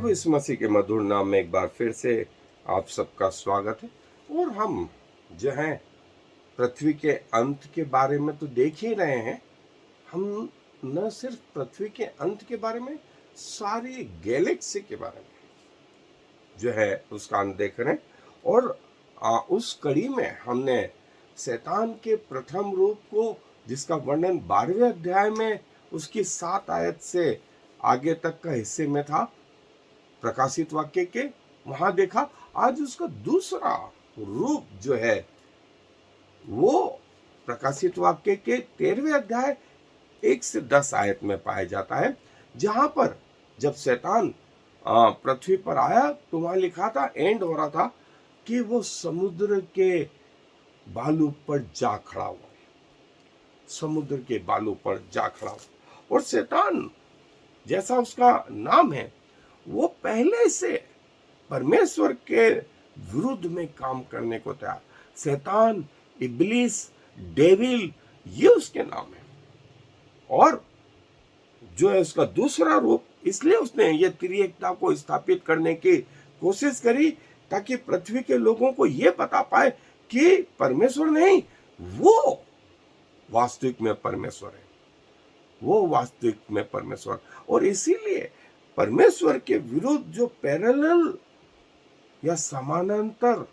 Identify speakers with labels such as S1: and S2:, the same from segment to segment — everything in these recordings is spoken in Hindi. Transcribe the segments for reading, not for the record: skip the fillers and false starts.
S1: प्रभु यीशु मसीह के मधुर नाम में एक बार फिर से आप सबका स्वागत है। और हम जो हैं पृथ्वी के अंत के बारे में तो देख ही रहे हैं। हम न सिर्फ पृथ्वी के अंत के बारे में, सारी गैलेक्सी के बारे में जो है उसका अंत देख रहे हैं। और उस कड़ी में हमने शैतान के प्रथम रूप को, जिसका वर्णन 12वें अध्याय में उसकी 7 आयत से आगे तक का हिस्से में था, प्रकाशित वाक्य के, वहां देखा। आज उसका दूसरा रूप जो है वो प्रकाशित वाक्य के 13वें अध्याय 1 से 10 आयत में पाया जाता है, जहां पर जब शैतान पृथ्वी पर आया तो वहां लिखा था, एंड हो रहा था कि वो समुद्र के बालू पर जा खड़ा हुआ, समुद्र के बालू पर जा खड़ा हुआ। और शैतान, जैसा उसका नाम है, वो पहले से परमेश्वर के विरुद्ध में काम करने को तैयार। शैतान, इब्लिस, डेविल, ये उसके नाम है। और जो है उसका दूसरा रूप, इसलिए उसने ये त्रिएकता को स्थापित करने की कोशिश करी ताकि पृथ्वी के लोगों को ये बता पाए कि परमेश्वर नहीं, वो वास्तविक में परमेश्वर है, वो वास्तविक में परमेश्वर। और इसीलिए परमेश्वर के विरुद्ध जो पैरेलल या समानांतर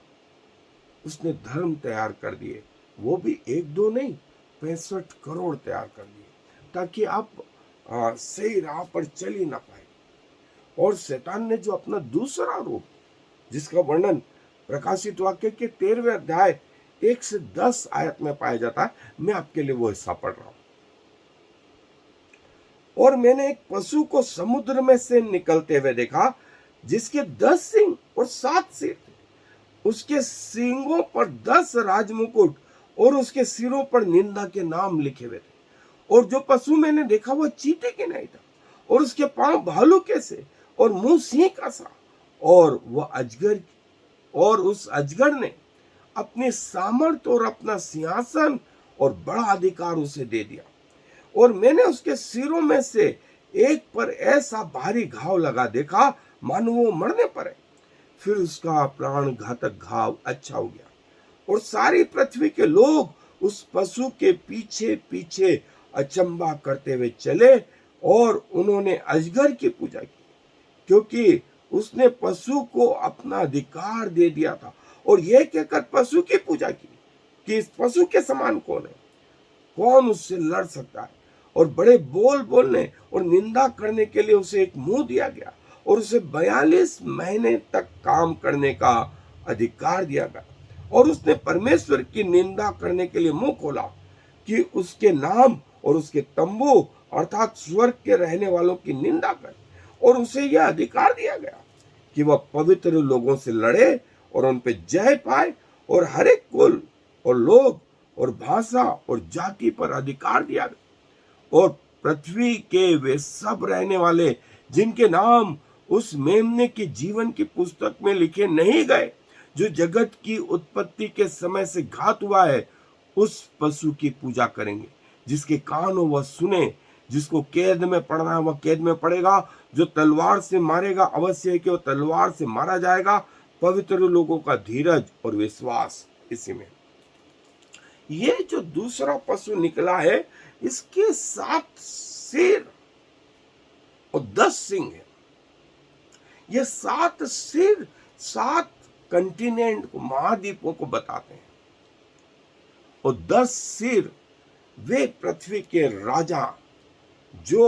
S1: उसने धर्म तैयार कर दिए, वो भी 1-2 नहीं, 65 करोड़ तैयार कर दिए, ताकि आप सही राह पर चल ही ना पाए। और शैतान ने जो अपना दूसरा रूप, जिसका वर्णन प्रकाशित वाक्य के 13वें अध्याय 1 से 10 आयत में पाया जाता है, मैं आपके लिए वो हिस्सा पढ़ रहा हूं। और मैंने एक पशु को समुद्र में से निकलते हुए देखा, जिसके 10 सींग और 7 सिर थे। उसके सींगों पर 10 राजमुकुट और उसके सिरों पर निंदा के नाम लिखे हुए थे। और जो पशु मैंने देखा वह चीते के नहीं था, और उसके पांव भालू के से और मुंह सिंह का सा। और वह अजगर, और उस अजगर ने अपनी सामर्थ और अपना सिंहासन और बड़ा अधिकार उसे दे दिया। और मैंने उसके सिरों में से एक पर ऐसा भारी घाव लगा देखा, मानो वो मरने पर है। फिर उसका प्राण घातक घाव अच्छा हो गया। और सारी पृथ्वी के लोग उस पशु के पीछे पीछे अचंबा करते हुए चले, और उन्होंने अजगर की पूजा की, क्योंकि उसने पशु को अपना अधिकार दे दिया था। और यह कहकर पशु की पूजा की कि इस पशु के समान कौन है, कौन उससे लड़ सकता है। और बड़े बोल बोलने और निंदा करने के लिए उसे एक मुंह दिया गया, और उसे 42 महीने तक काम करने का अधिकार दिया गया। और उसने परमेश्वर की निंदा करने के लिए मुंह खोला कि उसके नाम और उसके तंबू अर्थात स्वर्ग के रहने वालों की निंदा करे। और उसे यह अधिकार दिया गया कि वह पवित्र लोगों से लड़े और उन पर जय पाए, और हर एक कुल और लोग और भाषा और जाति पर अधिकार दिया गया। और पृथ्वी के वे सब रहने वाले जिनके नाम उस मेमने की जीवन की पुस्तक में लिखे नहीं गए, जो जगत की उत्पत्ति के समय से घात हुआ है, उस पशु की पूजा करेंगे। जिसके कान हो वह सुने, जिसको कैद में पड़ना है वह कैद में पड़ेगा, जो तलवार से मारेगा अवश्य है कि वह तलवार से मारा जाएगा। पवित्र लोगों का धीरज और विश्वास इसी में। ये जो दूसरा पशु निकला है, इसके 7 सिर और 10 सिंग है। ये 7 सिर 7 कंटिनेंट को, महाद्वीपों को बताते हैं, और 10 सिर वे पृथ्वी के राजा जो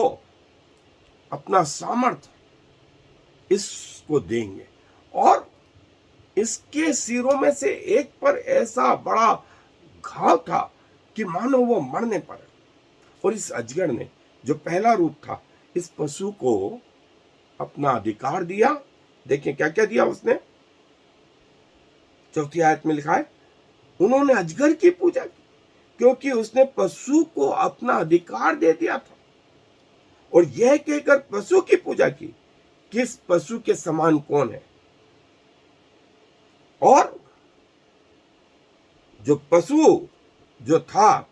S1: अपना सामर्थ इसको देंगे। और इसके सिरों में से एक पर ऐसा बड़ा घाव था कि मानो वो मरने पर है। और इस अजगर ने, जो पहला रूप था, इस पशु को अपना अधिकार दिया। देखें क्या क्या दिया उसने, 4वीं आयत में लिखा है, उन्होंने अजगर की पूजा की, क्योंकि उसने पशु को अपना अधिकार दे दिया था। और यह कहकर पशु की पूजा की कि इस पशु के समान कौन है। और जो पशु जो था,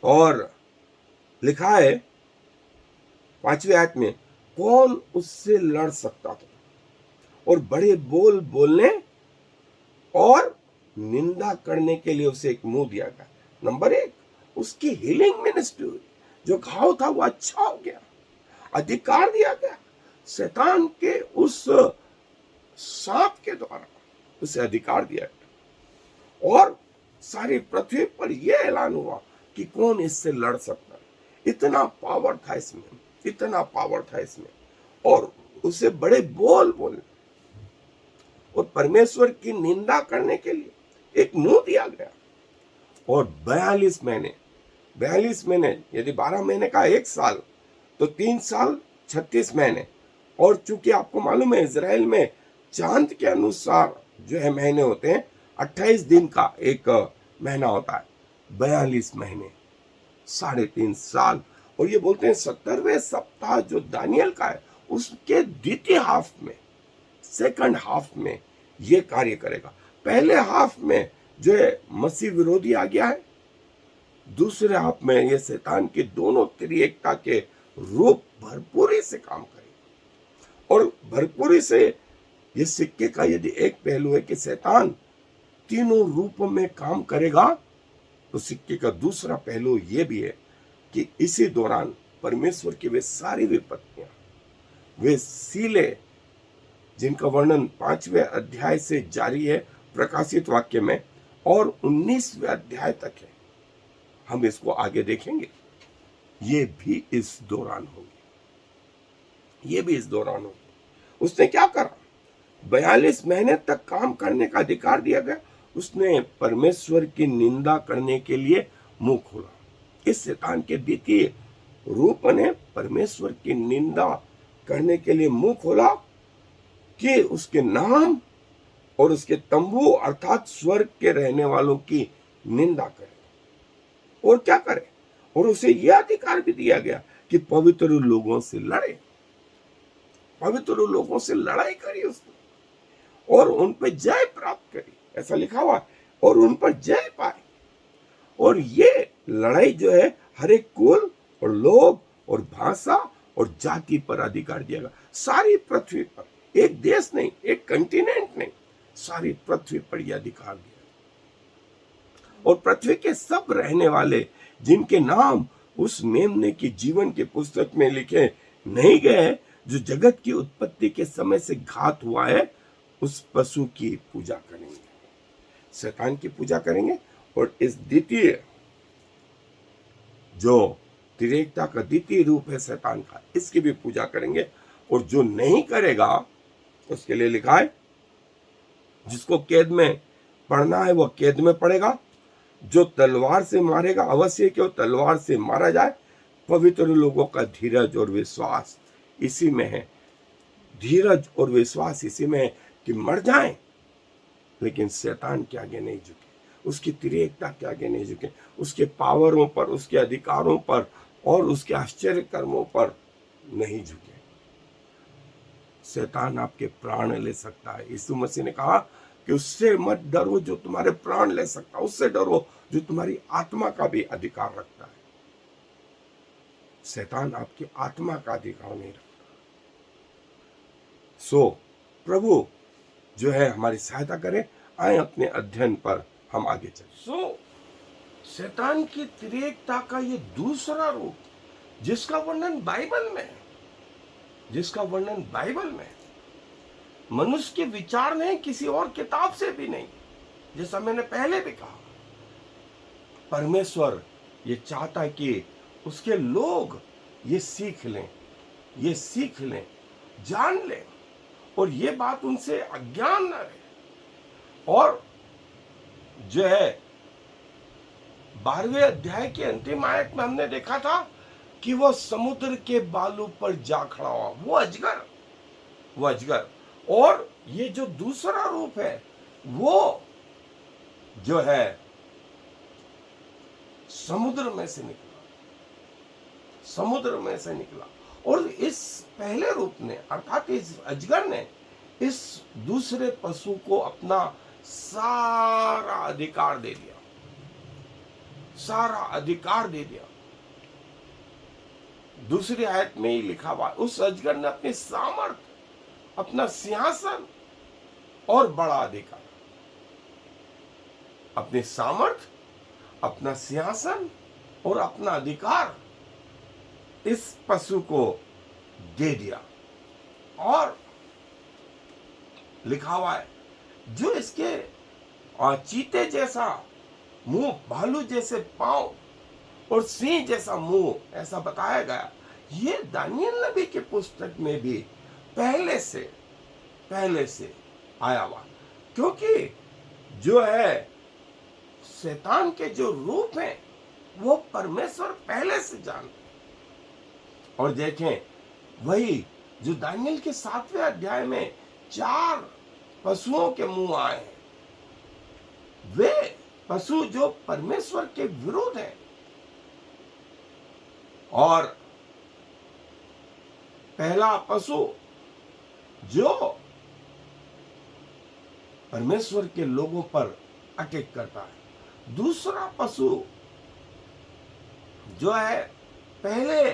S1: और लिखा है 5वीं आयत में, कौन उससे लड़ सकता था, और बड़े बोल बोलने और निंदा करने के लिए उसे एक मुंह दिया गया। नंबर एक, उसकी हीलिंग मिनिस्ट्री हुई, जो घाव था वो अच्छा हो गया, अधिकार दिया गया। शैतान के उस सांप के द्वारा उसे अधिकार दिया गया, और सारी पृथ्वी पर यह ऐलान हुआ कि कौन इससे लड़ सकता है। इतना पावर था इसमें, इतना पावर था इसमें, और उसे बड़े बोल बोलने और परमेश्वर की निंदा करने के लिए एक मुंह दिया गया। और 42 महीने, यदि 12 महीने का एक साल, तो 3 साल 36 महीने। और चूंकि आपको मालूम है इज़राइल में चांद के अनुसार जो है महीने होते हैं, 28 दिन का एक महीना होता है। 42 महीने, 3.5 साल। और ये बोलते हैं 70वें सप्ताह जो दानियल का है, उसके द्वितीय हाफ में, सेकंड हाफ में ये कार्य करेगा। पहले हाफ में जो है मसीह विरोधी आ गया है, दूसरे हाफ में ये शैतान की दोनों त्रिएकता के रूप भरपूरी से काम करेगा। और भरपूरी से ये सिक्के का यदि एक पहलू है कि शैतान तीनों रूपों में काम करेगा, तो सिक्के का दूसरा पहलू ये भी है कि इसी दौरान परमेश्वर की वे सारी विपत्तियां, वे सीले, जिनका वर्णन 5वें अध्याय से जारी है प्रकाशित वाक्य में, और 19वें अध्याय तक है, हम इसको आगे देखेंगे, ये भी इस दौरान होगी, ये भी इस दौरान होगी। उसने क्या करा? 42 महीने तक काम करने का अधिकार दिया गया। उसने परमेश्वर की निंदा करने के लिए मुंह खोला। इस शैतान के द्वितीय रूप ने परमेश्वर की निंदा करने के लिए मुंह खोला कि उसके नाम और उसके तंबू अर्थात स्वर्ग के रहने वालों की निंदा करे। और क्या करे? और उसे यह अधिकार भी दिया गया कि पवित्र लोगों से लड़े। पवित्र लोगों से लड़ाई करी उसने और उन पर जय प्राप्त करी, ऐसा लिखा हुआ, और उन पर जय पाए। और ये लड़ाई जो है हर एक कुल और लोग और भाषा और जाति पर अधिकार दिया गया। सारी पृथ्वी पर, एक देश नहीं, एक कंटिनेंट नहीं, सारी पृथ्वी पर यह अधिकार दिया। और पृथ्वी के सब रहने वाले जिनके नाम उस मेमने की जीवन की पुस्तक में लिखे नहीं गए, जो जगत की उत्पत्ति के समय से घात हुआ है, उस पशु की पूजा करेंगे, शैतान की पूजा करेंगे। और इस द्वितीय जो त्रिएकता का द्वितीय रूप है शैतान का, इसकी भी पूजा करेंगे। और जो नहीं करेगा उसके लिए लिखा है, जिसको कैद में पढ़ना है वो कैद में पड़ेगा, जो तलवार से मारेगा अवश्य कि वो तलवार से मारा जाए। पवित्र लोगों का धीरज और विश्वास इसी में है, धीरज और विश्वास इसी में है कि मर जाएं लेकिन शैतान के आगे नहीं झुके, उसकी त्रिएकता के आगे नहीं झुके, उसके पावरों पर, उसके अधिकारों पर और उसके आश्चर्य कर्मों पर नहीं झुके। शैतान आपके प्राण ले सकता है। यीशु मसीह ने कहा कि उससे मत डरो जो तुम्हारे प्राण ले सकता, उससे डरो जो तुम्हारी आत्मा का भी अधिकार रखता है। शैतान आपकी आत्मा का अधिकार नहीं रखता। सो प्रभु जो है हमारी सहायता करे। आए अपने अध्ययन पर हम आगे चले। शैतान की त्रिएकता का ये दूसरा रूप, जिसका वर्णन बाइबल में है, जिसका वर्णन बाइबल में, मनुष्य के विचार नहीं, किसी और किताब से भी नहीं। जैसा मैंने पहले भी कहा, परमेश्वर ये चाहता है कि उसके लोग ये सीख लें, ये सीख लें, जान लें, और ये बात उनसे अज्ञान न रहे। और जो है 12वें अध्याय के अंतिम आयत में हमने देखा था कि वह समुद्र के बालू पर जा खड़ा हुआ, वो अजगर, वो अजगर। और ये जो दूसरा रूप है वो जो है समुद्र में से निकला, समुद्र में से निकला। और इस पहले रूप ने अर्थात इस अजगर ने इस दूसरे पशु को अपना सारा अधिकार दे दिया, सारा अधिकार दे दिया। दूसरी आयत में ही लिखा हुआ, उस अजगर ने अपनी सामर्थ, अपना सिंहासन और बड़ा अधिकार, अपनी सामर्थ, अपना सिंहासन और अपना अधिकार इस पशु को दे दिया। और लिखा हुआ है, जो इसके चीते जैसा मुंह, भालू जैसे पांव और सिंह जैसा मुंह, ऐसा बताया गया। ये दानियल नबी की पुस्तक में भी पहले से आया हुआ, क्योंकि जो है शैतान के जो रूप हैं वो परमेश्वर पहले से जानते। और देखें, वही जो दानियल के 7वें अध्याय में 4 पशुओं के मुंह आए हैं, वे पशु जो परमेश्वर के विरुद्ध हैं। और पहला पशु जो परमेश्वर के लोगों पर अटैक करता है, दूसरा पशु जो है पहले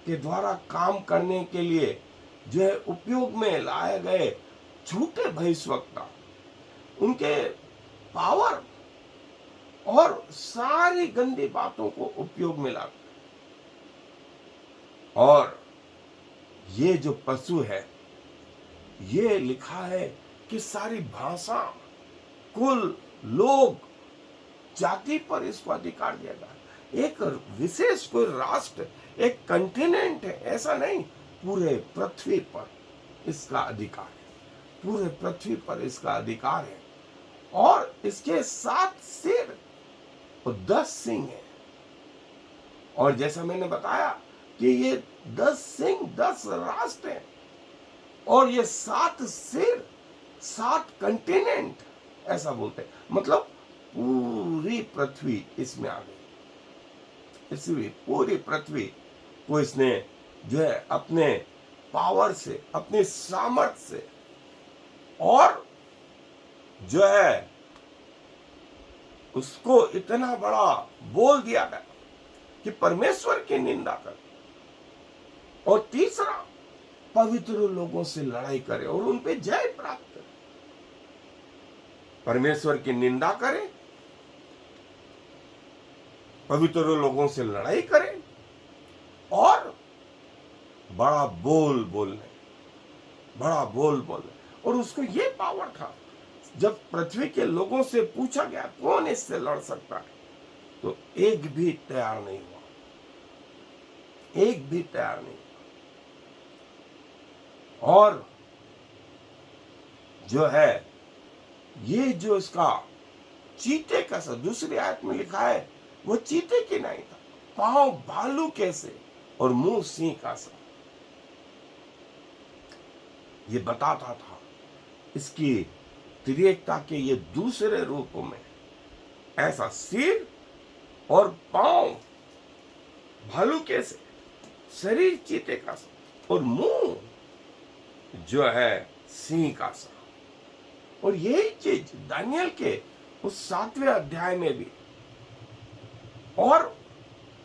S1: के द्वारा काम करने के लिए जो है उपयोग में लाए गए झूठे भविष्यवक्ता, उनके पावर और सारी गंदी बातों को उपयोग में लाते। और ये जो पशु है, ये लिखा है कि सारी भाषा, कुल, लोग, जाति पर इसको अधिकार दिया गया। एक विशेष कोई राष्ट्र, एक कंटिनेंट है, ऐसा नहीं, पूरे पृथ्वी पर इसका अधिकार है, पूरे पृथ्वी पर इसका अधिकार है। और इसके 7 सिर और 10 सिंह हैं। और जैसा मैंने बताया कि ये 10 सिंह 10 राष्ट्र हैं, और ये 7 सिर 7 कंटिनेंट, ऐसा बोलते हैं। मतलब पूरी पृथ्वी इसमें आ गई। इसलिए पूरी पृथ्वी को इसने जो है अपने पावर से, अपने सामर्थ्य से, और जो है उसको इतना बड़ा बोल दिया गया कि परमेश्वर की निंदा कर। और तीसरा, पवित्र लोगों से लड़ाई करे और उन पे जय प्राप्त करे। परमेश्वर की निंदा करे, पवित्र लोगों से लड़ाई करे, और बड़ा बोल बोलने। और उसको ये पावर था, जब पृथ्वी के लोगों से पूछा गया कौन इससे लड़ सकता है, तो एक भी तैयार नहीं हुआ, एक भी तैयार नहीं हुआ। और जो है ये जो इसका चीते का सा, दूसरी आयत में लिखा है, वो चीते की नहीं था, पांव भालू कैसे और मुंह सिंह का सा। ये बताता था इसकी त्रिएकता के ये दूसरे रूपों में, ऐसा सिर और पांव भालू कैसे, शरीर चीते का सा, और मुंह जो है सिंह का सा। और यही चीज दानियल के उस 7वें अध्याय में भी, और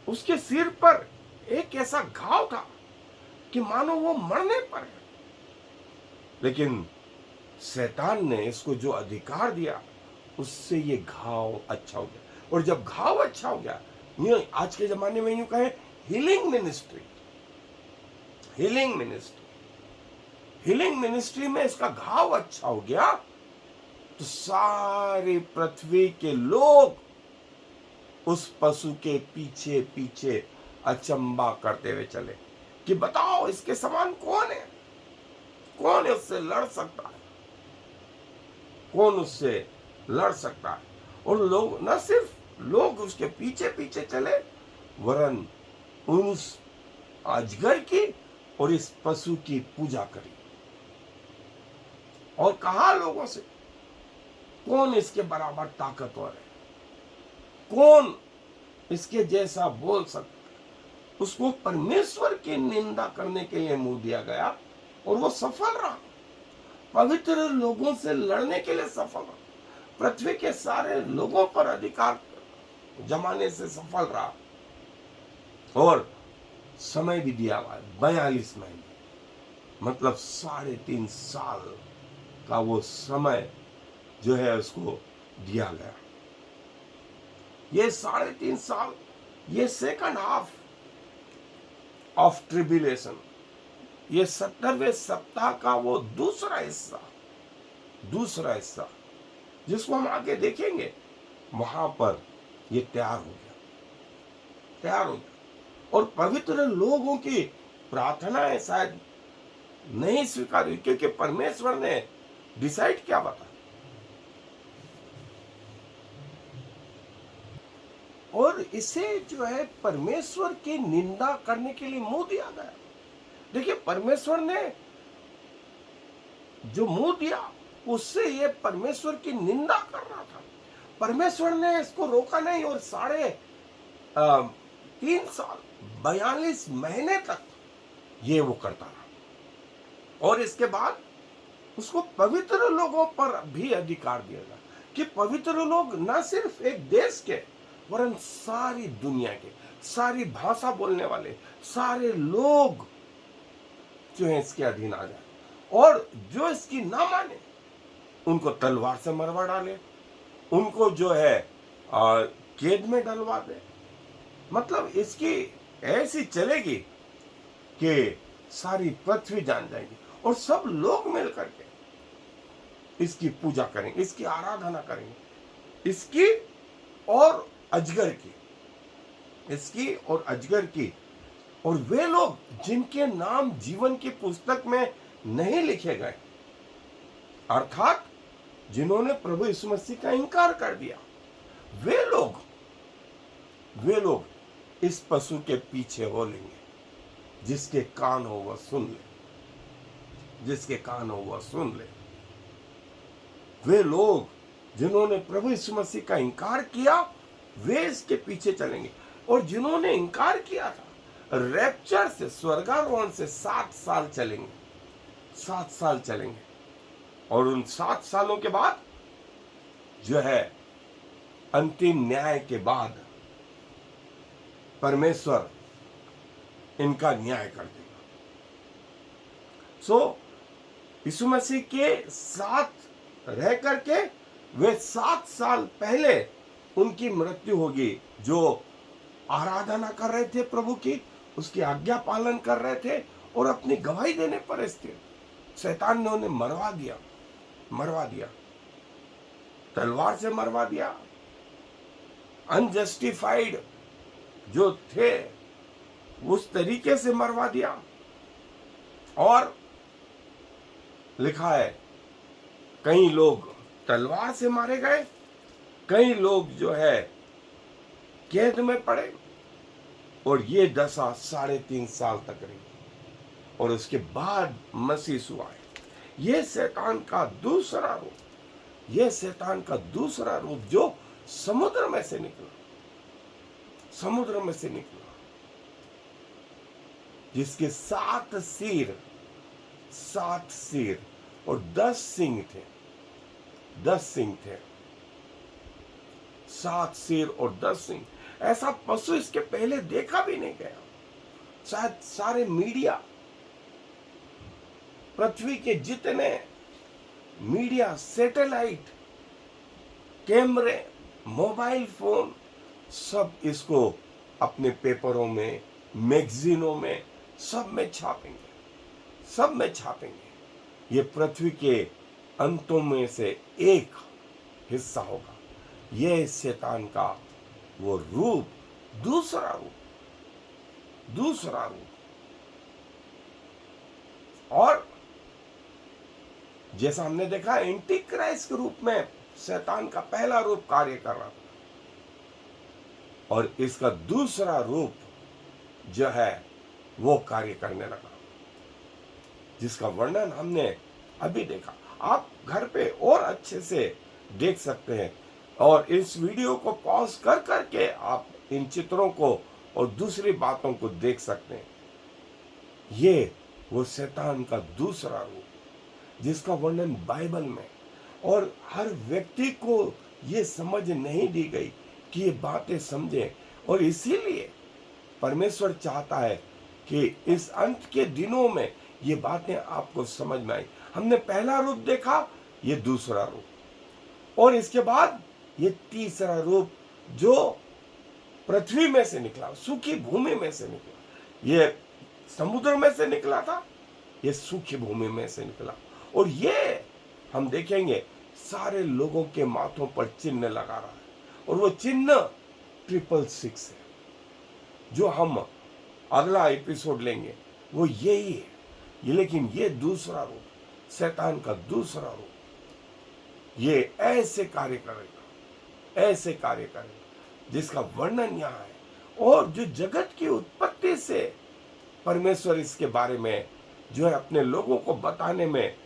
S1: उसके सिर पर एक ऐसा घाव था कि मानो वो मरने पर है। लेकिन शैतान ने इसको जो अधिकार दिया, उससे ये घाव अच्छा हो गया। और जब घाव अच्छा हो गया, यूं आज के जमाने में यूं कहे हीलिंग मिनिस्ट्री में इसका घाव अच्छा हो गया, तो सारी पृथ्वी के लोग उस पशु के पीछे पीछे अचंबा करते हुए चले कि बताओ इसके समान कौन है, कौन उससे लड़ सकता है, कौन उससे लड़ सकता है। और लोग, न सिर्फ लोग उसके पीछे पीछे चले, वरन उस अजगर की और इस पशु की पूजा करी। और कहा लोगों से, कौन इसके बराबर ताकतवर है, कौन इसके जैसा बोल सकता है। उसको परमेश्वर की निंदा करने के लिए मुंह दिया गया, और वो सफल रहा, पवित्र लोगों से लड़ने के लिए सफल रहा, पृथ्वी के सारे लोगों पर अधिकार जमाने से सफल रहा। और समय भी दिया हुआ है 42 महीने, मतलब 3.5 साल का वो समय जो है उसको दिया गया। ये 3.5 साल, ये सेकंड हाफ ऑफ ट्रिब्यूलेशन, ये 70वें सप्ताह का वो दूसरा हिस्सा जिसको हम आगे देखेंगे, वहां पर ये तैयार हो गया। और पवित्र लोगों की प्रार्थनाएं शायद नहीं स्वीकार हुई, क्योंकि परमेश्वर ने डिसाइड क्या बता, और इसे जो है परमेश्वर की निंदा करने के लिए मुंह दिया गया। देखिए, परमेश्वर ने जो मुंह दिया उससे ये परमेश्वर की निंदा कर रहा था। परमेश्वर ने इसको रोका नहीं, और 3.5 साल 42 महीने तक ये वो करता रहा। और इसके बाद उसको पवित्र लोगों पर भी अधिकार दिया गया कि पवित्र लोग न सिर्फ एक देश के, वरन सारी दुनिया के, सारी भाषा बोलने वाले सारे लोग जो है इसके अधीन आ जाए, और जो इसकी ना माने उनको तलवार से मरवा डाले, उनको जो है कैद में डलवा दे। मतलब इसकी ऐसी चलेगी कि सारी पृथ्वी जान जाएगी, और सब लोग मिल करके इसकी पूजा करेंगे, इसकी आराधना करेंगे, इसकी और अजगर की। और वे लोग जिनके नाम जीवन की पुस्तक में नहीं लिखे गए, अर्थात जिन्होंने प्रभु यीशु मसीह का इनकार कर दिया, वे लोग इस पशु के पीछे हो लेंगे। जिसके कान हो वह सुन ले। वे लोग जिन्होंने प्रभु यीशु मसीह का इनकार किया, वे इसके पीछे चलेंगे। और जिन्होंने इनकार किया था, रैप्चर से, स्वर्गारोहण से 7 साल चलेंगे। और उन 7 सालों के बाद जो है अंतिम न्याय के बाद परमेश्वर इनका न्याय कर देगा। यीशु मसीह के साथ रह करके वे 7 साल पहले उनकी मृत्यु होगी, जो आराधना कर रहे थे प्रभु की, उसकी आज्ञा पालन कर रहे थे, और अपनी गवाही देने पर स्थिर शैतान ने उन्हें मरवा दिया, तलवार से मरवा दिया। अनजस्टिफाइड जो थे उस तरीके से मरवा दिया। और लिखा है कई लोग तलवार से मारे गए, कई लोग जो है कैद में पड़े, और ये दशा 3.5 साल तक रही। और उसके बाद मसीह यीशु आए। ये शैतान का दूसरा रूप जो समुद्र में से निकला, जिसके 7 सिर और 10 सिंग थे। 7 सिर और 10 सिंग, ऐसा पशु इसके पहले देखा भी नहीं गया। शायद सारे मीडिया, पृथ्वी के जितने मीडिया, सैटेलाइट, कैमरे, मोबाइल फोन, सब इसको अपने पेपरों में, मैगजीनों में, सब में छापेंगे। ये पृथ्वी के अंतों में से एक हिस्सा होगा। यह शैतान का वो रूप, दूसरा रूप। और जैसा हमने देखा, एंटी क्राइस्ट के रूप में शैतान का पहला रूप कार्य कर रहा था, और इसका दूसरा रूप जो है वो कार्य करने लगा, जिसका वर्णन हमने अभी देखा। आप घर पे और अच्छे से देख सकते हैं, और इस वीडियो को पॉज कर करके आप इन चित्रों को और दूसरी बातों को देख सकते हैं। ये वो शैतान का दूसरा रूप, जिसका वर्णन बाइबल में, और हर व्यक्ति को ये समझ नहीं दी गई कि ये बातें समझे। और इसीलिए परमेश्वर चाहता है कि इस अंत के दिनों में ये बातें आपको समझ में आई। हमने पहला रूप देखा, ये दूसरा रूप, और इसके बाद ये तीसरा रूप जो पृथ्वी में से निकला, सूखी भूमि में से निकला। ये समुद्र में से निकला था, ये सूखी भूमि में से निकला। और ये हम देखेंगे सारे लोगों के माथों पर चिन्ह लगा रहा है, और वो चिन्ह 666 है। जो हम अगला एपिसोड लेंगे वो यही है। लेकिन ये दूसरा रूप, शैतान का दूसरा रूप, ये ऐसे कार्य करेगा, ऐसे कार्य करेगा जिसका वर्णन यहाँ है। और जो जगत की उत्पत्ति से परमेश्वर इसके बारे में जो है अपने लोगों को बताने में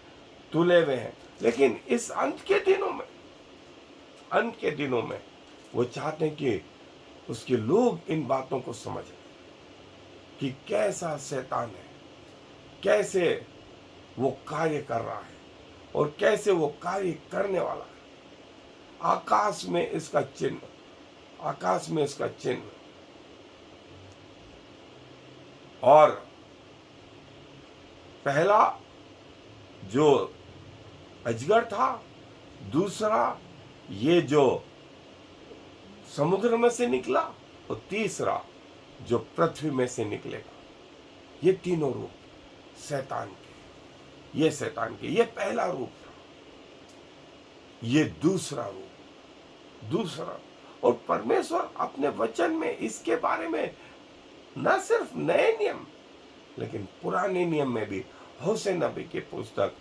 S1: तुले हुए हैं, लेकिन इस अंत के दिनों में वो चाहते हैं कि उसके लोग इन बातों को समझें कि कैसा शैतान है, कैसे वो कार्य कर रहा है और कैसे वो कार्य करने वाला है। आकाश में इसका चिन्ह, आकाश में इसका चिन्ह, और पहला जो अजगर था, दूसरा ये जो समुद्र में से निकला, और तीसरा जो पृथ्वी में से निकलेगा। ये तीनों रूप शैतान के, ये शैतान के, ये पहला रूप था, ये दूसरा रूप, दूसरा। और परमेश्वर अपने वचन में इसके बारे में न सिर्फ नए नियम लेकिन पुराने नियम में भी, होशे नबी के पुस्तक,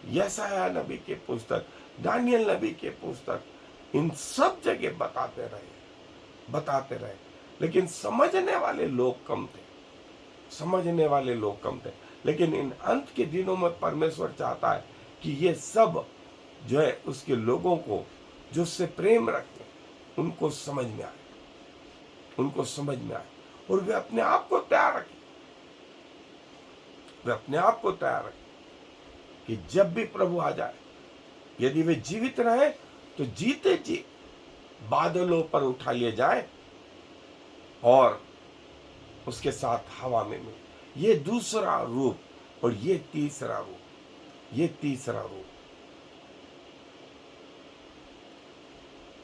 S1: यशाया नबी के पुस्तक, दानियल नबी के पुस्तक, इन सब जगह बताते रहे। लेकिन समझने वाले लोग कम थे, समझने वाले लोग कम थे। लेकिन इन अंत के दिनों में परमेश्वर चाहता है कि ये सब जो है उसके लोगों को जो उससे प्रेम रखते हैं उनको समझ में आए, उनको समझ में आए, और वे अपने आप को तैयार रखें, वे अपने आप को तैयार रखें कि जब भी प्रभु आ जाए, यदि वे जीवित रहे तो जीते जी बादलों पर उठा लिए जाए और उसके साथ हवा में मिले। ये दूसरा रूप और ये तीसरा रूप, ये तीसरा रूप,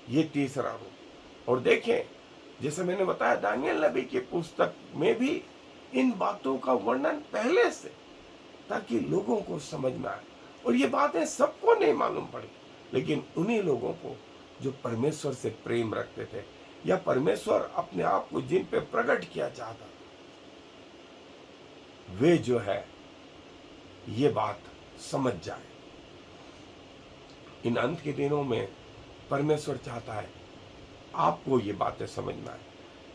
S1: ये तीसरा रूप। और देखें, जैसे मैंने बताया दानियल नबी की पुस्तक में भी इन बातों का वर्णन पहले से, ताकि लोगों को समझ में आए। और ये बातें सबको नहीं मालूम पड़ी, लेकिन उन्हीं लोगों को जो परमेश्वर से प्रेम रखते थे, या परमेश्वर अपने आप को जिन पे प्रकट किया चाहता, वे जो है ये बात समझ जाए। इन अंत के दिनों में परमेश्वर चाहता है आपको ये बातें समझ में आए,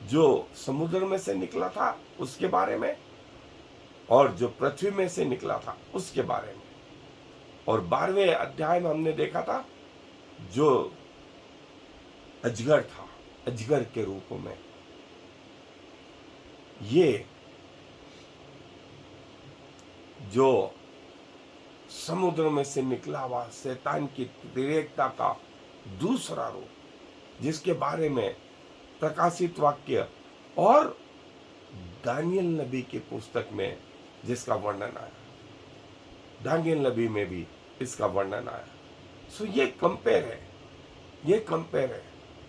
S1: जो समुद्र में से निकला था उसके बारे में, और जो पृथ्वी में से निकला था उसके बारे में। और 12वें अध्याय में हमने देखा था जो अजगर था, अजगर के रूप में, ये जो समुद्र में से निकला हुआ शैतान की तिरेकता का दूसरा रूप, जिसके बारे में प्रकाशित वाक्य और दानियल नबी की पुस्तक में जिसका वर्णन आया, दानियल नबी में भी इसका वर्णन आया। सो ये कंपेयर है, ये कंपेयर है।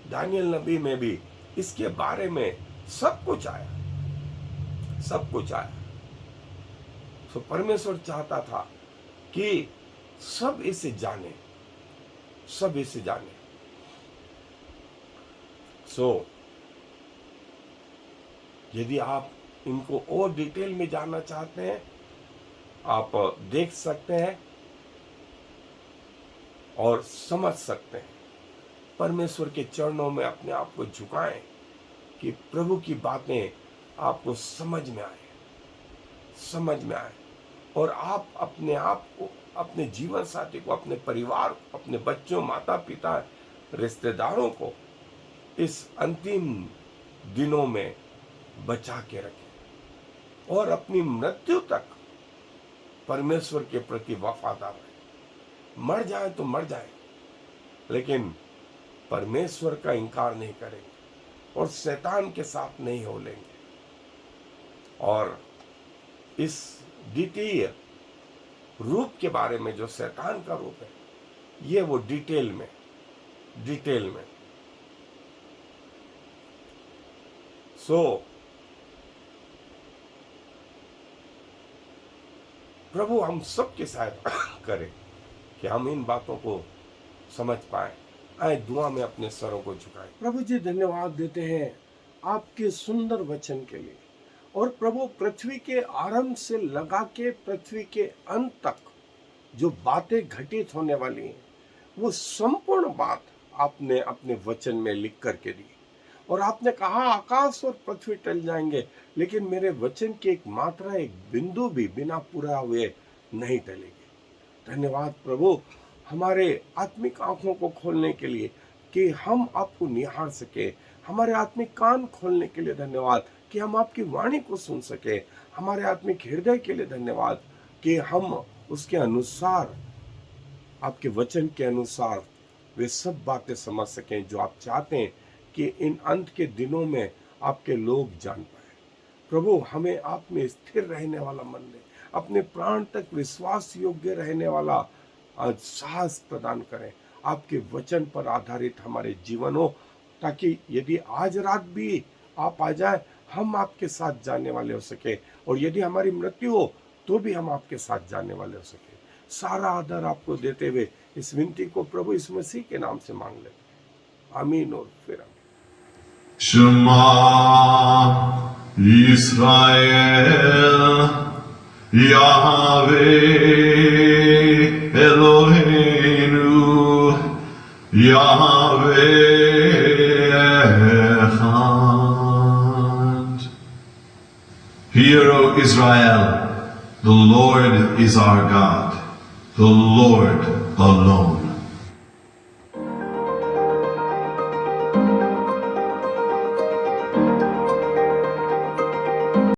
S1: दानियल नबी में भी इसके बारे में सब कुछ आया, सब कुछ आया। सो परमेश्वर चाहता था कि सब इसे जाने, सब इसे जाने। सो यदि आप इनको और डिटेल में जानना चाहते हैं, आप देख सकते हैं और समझ सकते हैं। परमेश्वर के चरणों में अपने आप को झुकाएं कि प्रभु की बातें आपको समझ में आए, समझ में आए, और आप अपने आप को, अपने जीवन साथी को, अपने परिवार को, अपने बच्चों, माता पिता, रिश्तेदारों को इस अंतिम दिनों में बचा के रखें और अपनी मृत्यु तक परमेश्वर के प्रति वफादार रहे। मर जाए तो मर जाए, लेकिन परमेश्वर का इनकार नहीं करेंगे और शैतान के साथ नहीं हो लेंगे। और इस द्वितीय रूप के बारे में, जो शैतान का रूप है, ये वो डिटेल में प्रभु हम सबकी सहायता करें कि हम इन बातों को समझ पाए। आए दुआ में अपने सरों को झुकाएं। प्रभु जी धन्यवाद देते हैं आपके सुंदर वचन के लिए। और प्रभु पृथ्वी के आरंभ से लगा के पृथ्वी के अंत तक जो बातें घटित होने वाली हैं, वो संपूर्ण बात आपने अपने वचन में लिख करके दी। और आपने कहा आकाश और पृथ्वी टल जाएंगे, लेकिन मेरे वचन की एक मात्रा, एक बिंदु भी बिना पूरा हुए नहीं टलेगी। धन्यवाद प्रभु हमारे आत्मिक आंखों को खोलने के लिए कि हम आपको निहार सके, हमारे आत्मिक कान खोलने के लिए धन्यवाद कि हम आपकी वाणी को सुन सके, हमारे आत्मिक हृदय के लिए धन्यवाद कि हम उसके अनुसार, आपके वचन के अनुसार वे सब बातें समझ सकें जो आप चाहते हैं कि इन अंत के दिनों में आपके लोग जान पाए। प्रभु हमें आप में स्थिर रहने वाला मन दे, अपने प्राण तक विश्वास योग्य रहने वाला साहस प्रदान करें। आपके वचन पर आधारित हमारे जीवन हो, ताकि यदि आज रात भी आप आ जाए, हम आपके साथ जाने वाले हो सके, और यदि हमारी मृत्यु हो तो भी हम आपके साथ जाने वाले हो सके। सारा आदर आपको देते हुए इस विनती को प्रभु यीशु मसीह के नाम से मांग लेते हैं। आमीन और फिर आमीन।
S2: Shema Yisrael Yahweh Eloheinu Yahweh Echad. Hear, O Israel, the Lord is our God, the Lord alone.